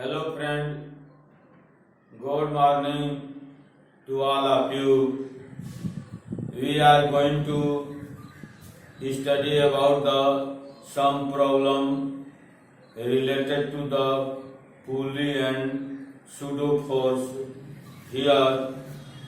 Hello friend, good morning to all of you. We are going to study about the some problem related to the pulley and pseudo force. Here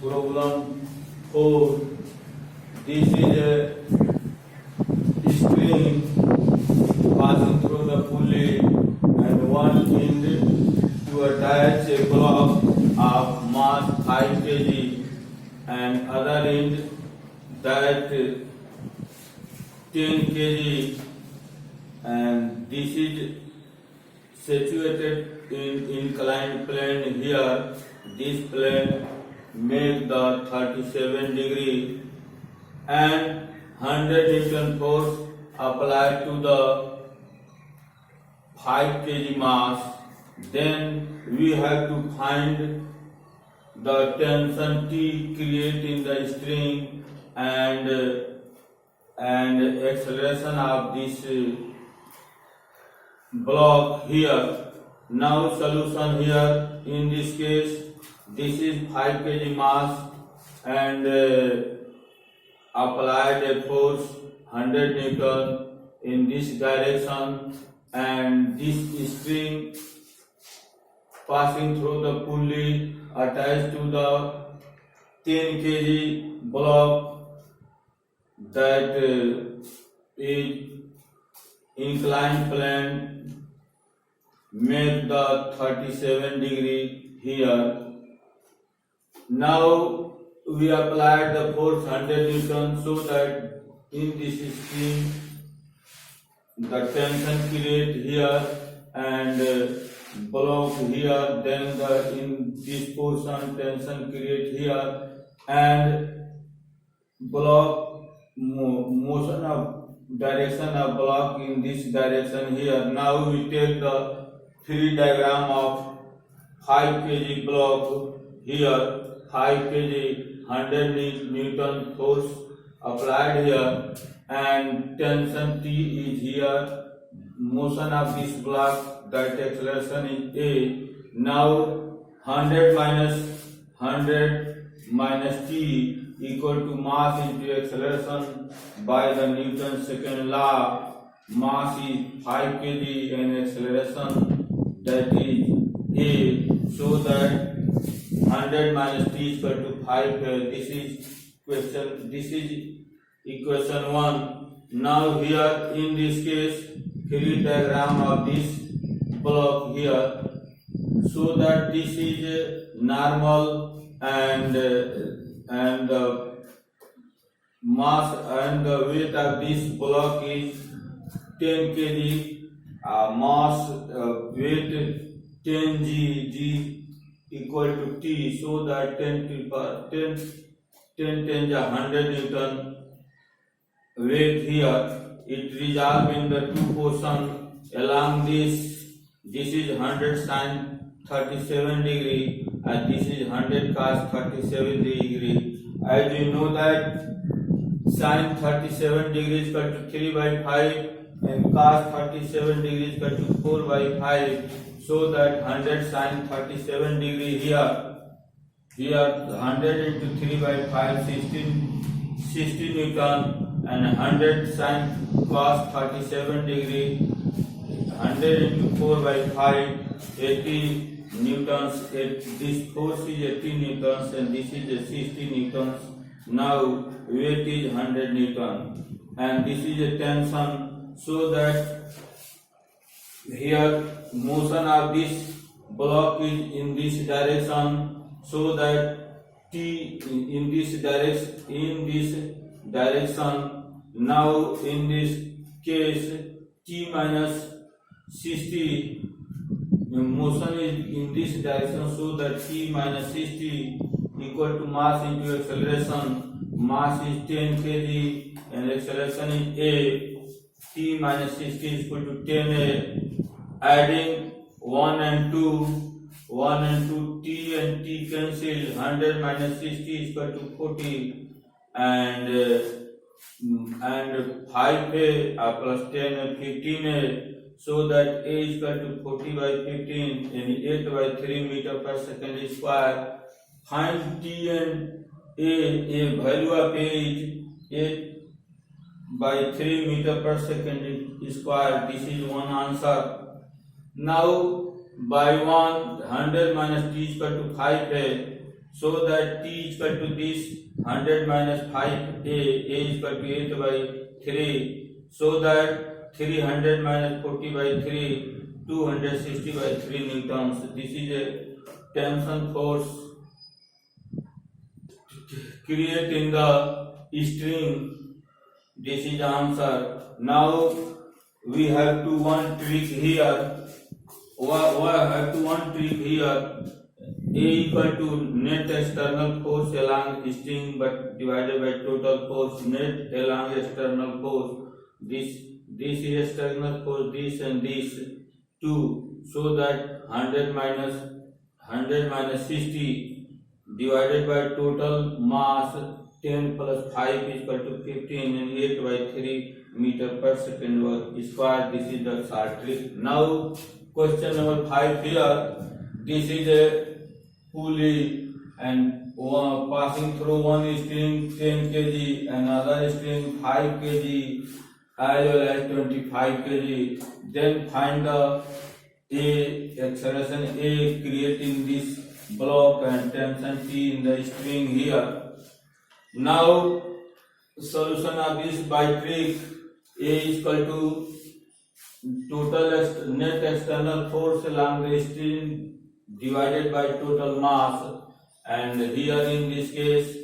problem 4. This is a string passing through the pulley and one end to attach a block of mass 5 kg and other end that 10 kg, and this is situated in inclined plane. Here this plane make the 37 degree and 100 Newton force applied to the 5 kg mass. Then we have to find the tension T created in the string and acceleration of this block here. Now solution here. In this case, this is 5 kg mass and applied a force 100 Newton in this direction, and this string passing through the pulley attached to the 10 kg block that is inclined plane make the 37 degree here. Now we apply the force 100 Newton so that in this string the tension create here and block here, then in this portion tension create here and block motion of direction of block in this direction here. Now we take the free diagram of 5 kg block here. 5 kg 100 Newton force applied here and tension T is here. Motion of this block, that acceleration is A. Now 100 minus T equal to mass into acceleration by the Newton's second law. Mass is 5 kg and acceleration that is A. So that 100 minus T is equal to 5. This is equation 1. Now here in this case, free diagram of this block here, so that this is normal and the mass and the weight of this block is 10 kg, mass weight 10 g equal to T, so that 10 is 100 Newton weight here. It resolve in the two portion along this. This is 100 sin 37 degree and this is 100 cos 37 degree. As you know that sin 37 degree is equal to 3 by 5 and cos 37 degree is equal to 4 by 5. So that 100 sin 37 degree here 100 into 3 by 5 60 Newton, and 100 sin cos 37 degree 100 into 4 by 5 80 newtons. This force is 80 newtons and this is 60 newtons. Now weight is 100 Newton and this is a tension, so that here motion of this block is in this direction, so that T in this direction. Now in this case T minus 60, motion is in this direction, so that T minus 60 equal to mass into acceleration. Mass is 10 kg and acceleration is A. T minus 60 is equal to 10A. Adding 1 and 2, T and T cancel. 100 minus 60 is equal to 40 and 5A plus 10 15A. so that A is equal to 40 by 15 and 8 by 3 meter per second square. Find T and A value of A is 8 by 3 meter per second square. This is one answer. Now by 100 minus T is equal to 5A, so that T is equal to this 100 minus 5A, A is equal to 8 by 3, so that 300 minus 40 by 3, 260 by 3 newtons. This is a tension force created in the string. This is the answer. Now we have to one trick here. A equal to net external force along string but divided by total force net along external force. This is external force, this and this 2, so that 100 minus 60 divided by total mass 10 plus 5 is equal to 15 and 8 by 3 meter per second square. This is the short trick. Now question number 5 here. This is a pulley and passing through one string 10 kg, another string 5 kg as well as 25 kg. Then find the acceleration A creating this block and tension T in the string here. Now solution of this by trick. A is equal to total net external force along the string divided by total mass, and here in this case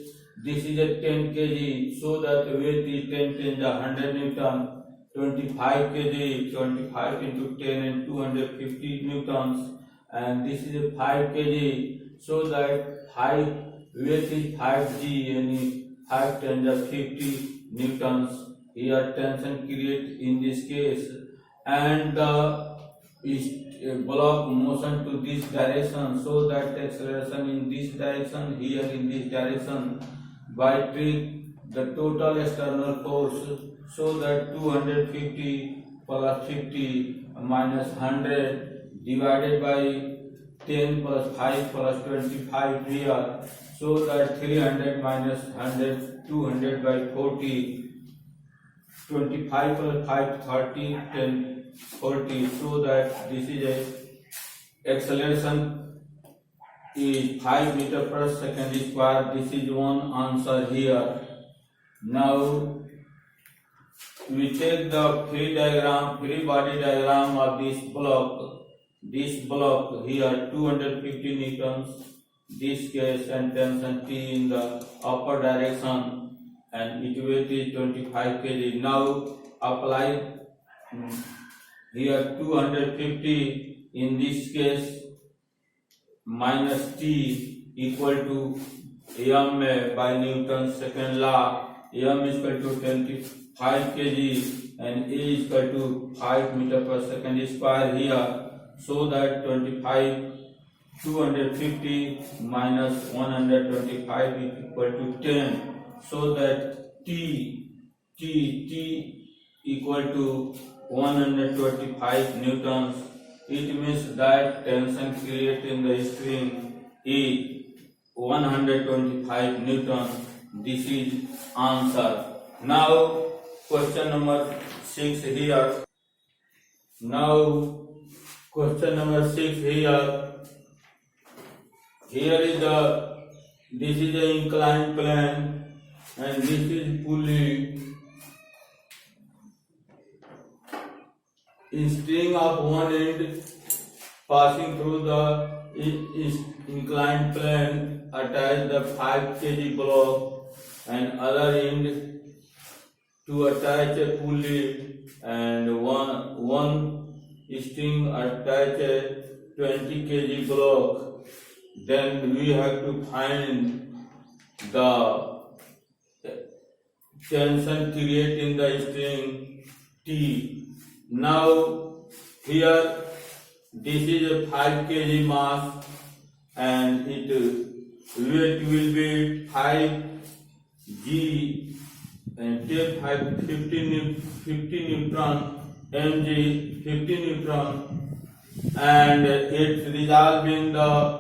this is a 10 kg, so that weight is 10 times 100 Newton, 25 kg, 25 into 10 and 250 newtons, and this is a 5 kg, so that 5 weight is 5g and 5 times 50 newtons. Here tension create in this case, and the block motion to this direction, so that acceleration in this direction, here in this direction. By trick, the total external force, so that 250 plus 50 minus 100 divided by 10 plus 5 plus 25 here, so that 300 minus 100, 200 by 40, 25 plus 5, 30, 10, 40, so that this is a acceleration is 5 meter per second square. This is one answer here. Now we take the free body diagram of this block. This block here 250 newtons, this case, and tension T in the upper direction, and its weight is 25 kg. Now apply here 250 in this case minus T equal to m by Newton's second law. M is equal to 25 kg and A is equal to 5 meter per second square here, so that 250 minus 125 is equal to 10, so that T equal to 125 newtons. It means that tension created in the string is 125 newtons. This is answer. Now question number 6 here. Now question number 6 here. Here is this is the inclined plane and this is pulley. In string of one end passing through the inclined plane, attach the 5 kg block, and other end to attach a pulley, and one string attach a 20 kg block. Then we have to find the tension created in the string T. Now here this is a 5 kg mass and its weight will be 5 g and take 50 newton mg 50 Newton, and it resolving the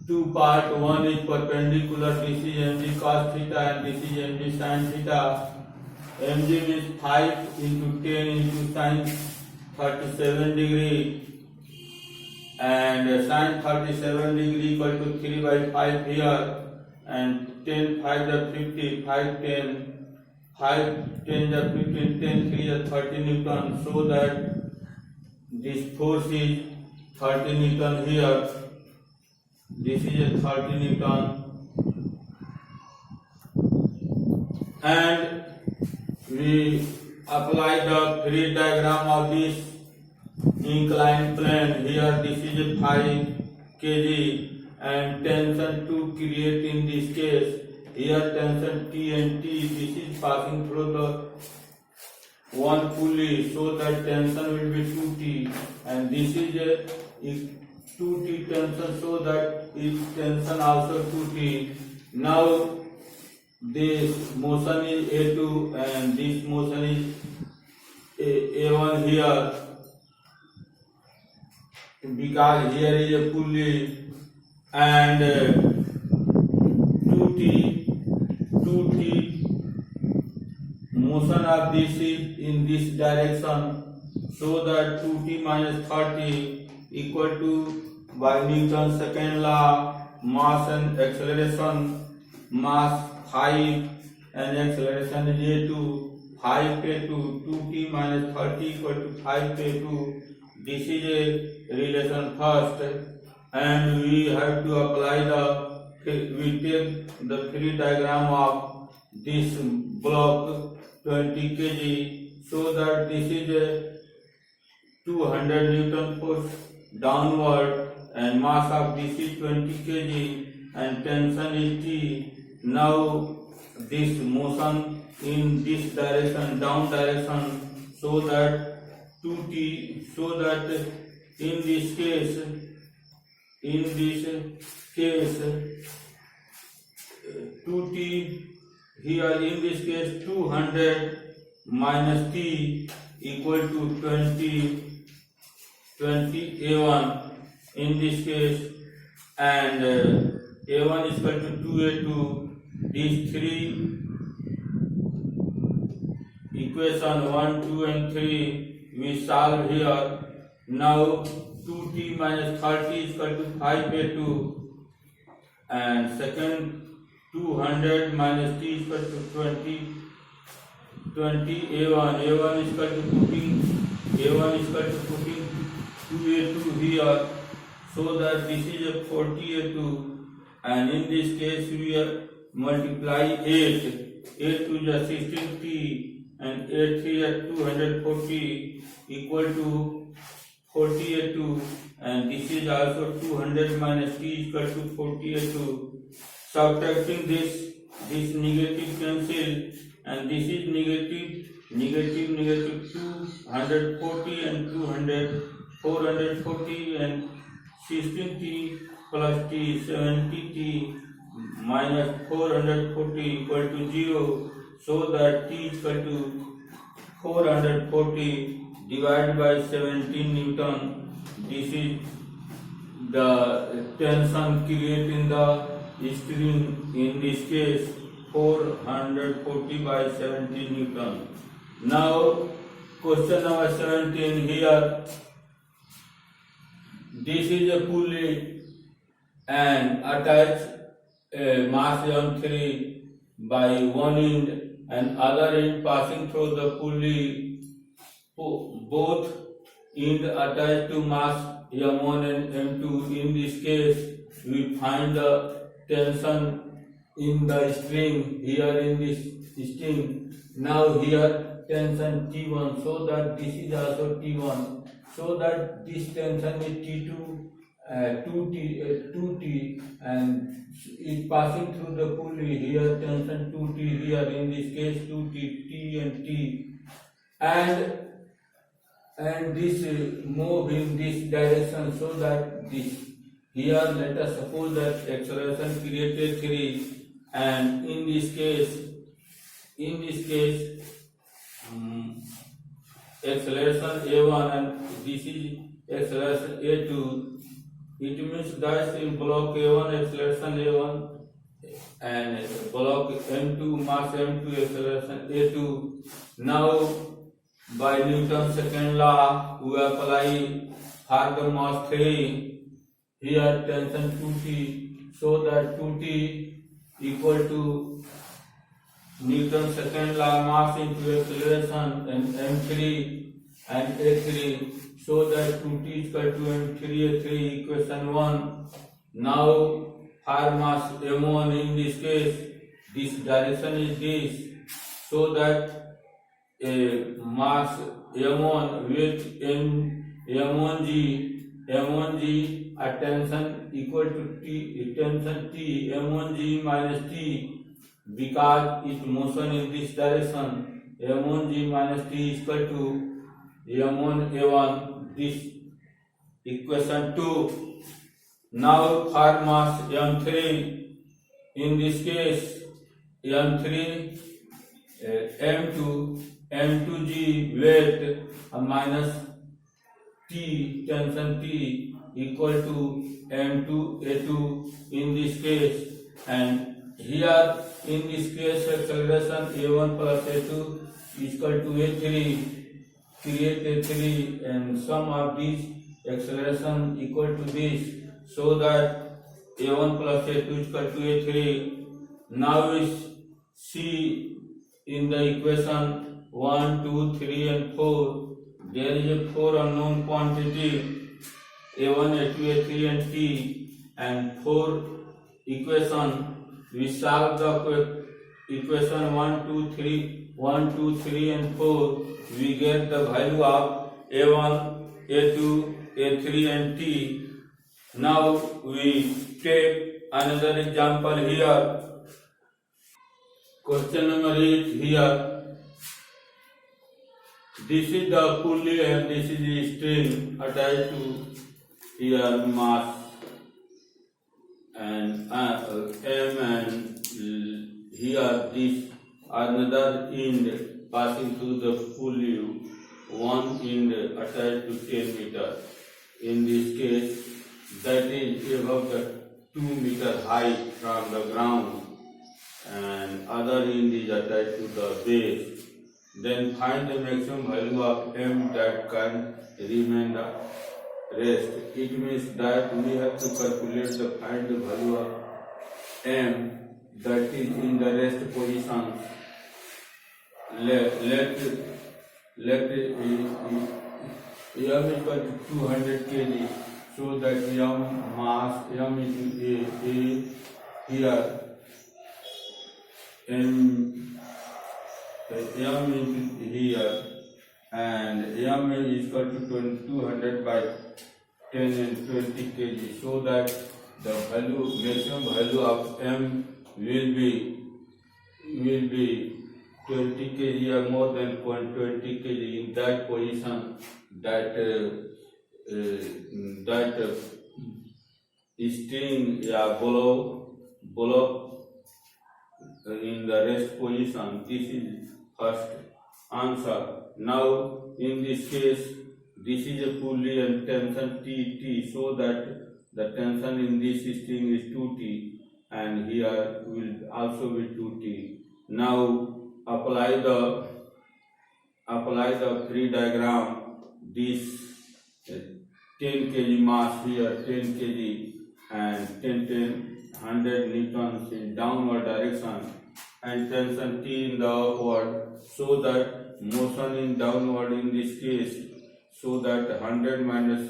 two part. One is perpendicular, this is mg cos theta and this is mg sin theta. mg is 5 into 10 into sin 37 degree, and sin 37 degree equal to 3 by 5 here, and 10 5 the 50, 5 10, 5 10 the 15, 10 3 the 30 Newton, so that this force is 30 Newton here, this is a 30 Newton, and we apply the free diagram of this inclined plane. Here this is a 5 kg and tension 2 create in this case. Here tension T and T, this is passing through the one pulley, so that tension will be 2T, and this is a 2T tension, so that its tension also 2T. Now this motion is A2 and this motion is A1 here, because here is a pulley, and 2T motion of this is in this direction, so that 2T minus 30 equal to, by Newton's second law, mass and acceleration, mass 5 and acceleration is A2, 5k2, 2t minus 30 equal to 5k2. This is a relation first, and we have to apply we take the free diagram of this block 20 kg, so that this is a 200 Newton force downward, and mass of this is 20 kg and tension is T. Now this motion in this direction, down direction, so that 2T, so that in this case 2T here, in this case 200 minus T equal to 20 A1 in this case, and A1 is equal to 2A2. These three equation 1, 2 and 3 we solve here. Now 2T minus 30 is equal to 5A2, and second 200 minus T is equal to 20 A1. A1 is equal to putting 2A2 here, so that this is a 40A2, and in this case we multiply 8 to the 16T, and 8 3 at 240 equal to 40A2, and this is also 200 minus T equal to 40A2. Subtracting this negative cancel, and this is negative 240 and 200, 440 and 16T plus T, 70T minus 440 equal to 0, so that T is equal to 440 divided by 17 Newton. This is the tension created in the string, in this case 440 by 17 Newton. Now question number 17 here. This is a pulley and attached mass M3 by one end and other end passing through the pulley, both end attached to mass M1 and M2. In this case we find the tension in the string, here in this string. Now here tension T1, so that this is also T1, so that this tension is T2, 2T, and is passing through the pulley. Here tension 2T, here in this case 2T, T and T, and this move in this direction, so that this, here let us suppose that acceleration created 3, and in this case acceleration A1 and this is acceleration A2. It means that in block A1 acceleration A1 and block M2 mass M2 acceleration A2. Now by Newton's second law we apply for the mass 3. Here tension 2T, so that 2T equal to Newton's second law mass into acceleration and M3 and A3, so that 2T is equal to M3 A3 equation 1. Now for mass M1 in this case, this direction is this, so that a mass M1 with M1G at tension equal to T, tension T, M1G minus T, because its motion in this direction, M1G minus T is equal to M1A1, this equation 2. Now for mass M3, in this case M3 M2G weight minus T, tension T equal to M2A2 in this case, and here in this case acceleration A1 plus A2 is equal to A3, create A3 and sum of these acceleration equal to this, so that A1 plus A2 is equal to A3. Now we see in the equation 1, 2, 3 and 4, there is a 4 unknown quantity A1, A2, A3 and T, and 4 equation. We solve the equation 1, 2, 3 and 4. We get the value of A1, A2, A3 and T. Now we take another example here. Question number 8 here. This is the pulley and this is the string attached to here mass and M, and here this another end passing through the pulley, one end attached to 10 meter. In this case, that is above the 2 meter height from the ground, and other end is attached to the base. Then find the maximum value of M that can remain the rest. It means that we have to calculate the find the value of M that is in the rest position. Let M is equal to 200 kg, so that M mass M is A here M into here, and M is equal to 200 by 10 and 20 kg, so that the value maximum value of M will be 20 kg or more than 20 kg in that position, that string below in the rest position. This is first answer. Now in this case, this is a pulley and tension T, so that the tension in this string is 2T, and here will also be 2T. Now apply the free diagram. This 10 kg mass here, 10 kg and 100 newtons in downward direction, and tension T in the upward, so that motion in downward in this case, so that 100 minus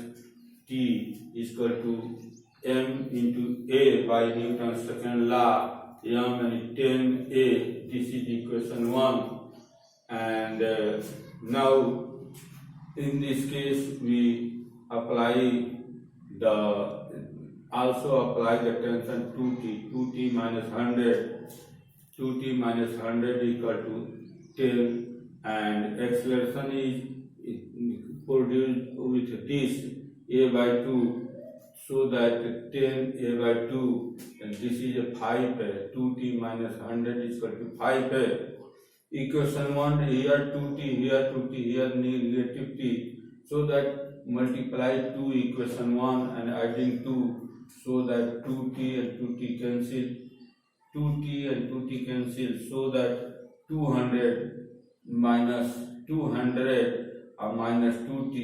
T is equal to M into A by Newton's second law. M and 10A, this is equation 1. And now in this case we apply the tension 2T minus 100, 2T minus 100 equal to 10, and acceleration is produced with this A by 2, so that 10 A by 2, and this is a 5, 2T minus 100 is equal to 5. equation 1, here 2t, here 2t, here negative t, so that multiply 2 equation 1 and adding 2, so that 2t and 2t cancel, 2t and 2t cancel, so that 200 minus 200 or minus 2t,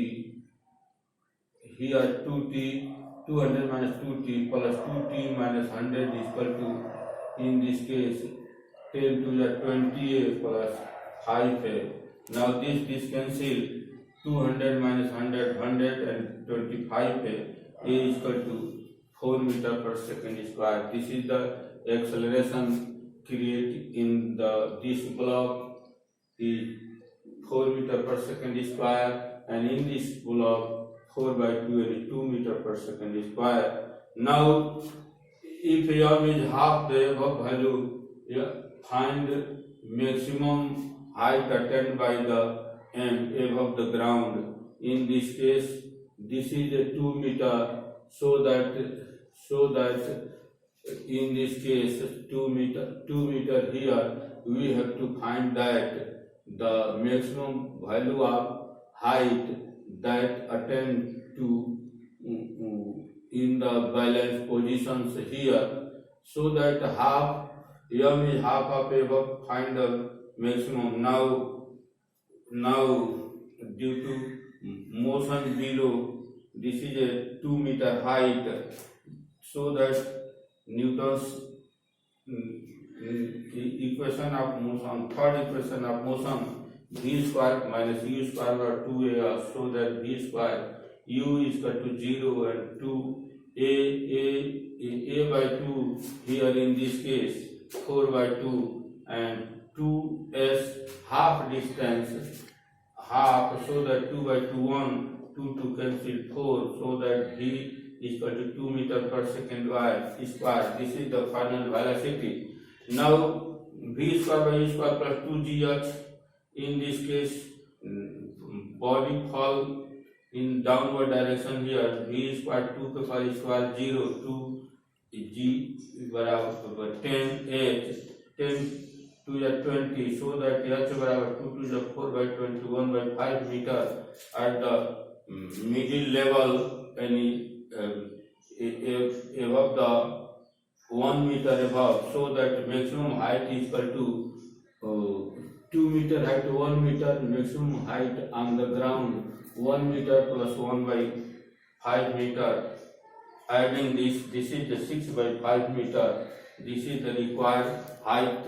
here 2t, 200 minus 2t plus 2t minus 100 is equal to, in this case, 10 to the 20a plus 5a. Now this cancel, 200 minus 100, 100 and 25a, a is equal to 4 meter per second square. This is the acceleration created in this block is 4 meter per second square, and in this block 4 by 2 is 2 meter per second square. Now if m is half the above value, find maximum height attained by the m above the ground. In this case, this is a 2 meter, so that in this case 2 meter here, we have to find that the maximum value of height that attained to in the balance positions here, so that half m is half of above, find the maximum. Now due to motion below, this is a 2 meter height, so that Newton's equation of motion, third equation of motion, v square minus u square over 2a, so that v square u is equal to 0 and 2 a by 2 here in this case 4 by 2 and 2s half distance, half, so that 2 by 2 1, 2 to cancel 4, so that v is equal to 2 meter per second square. This is the final velocity. Now v square by u square plus 2gh, in this case body fall in downward direction here, v square 2 के पर square 0 2 g बराबर 10 h 10 to the 20, so that h बराबर 2 to the 4 by 21 by 5 meter at the middle level, any above the 1 meter above, so that maximum height is equal to 2 meter height 1 meter, maximum height on the ground 1 meter plus 1 by 5 meter. Adding this is the 6 by 5 meter. This is the required height.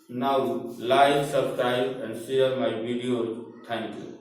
Now like, subscribe and share my videos. Thank you.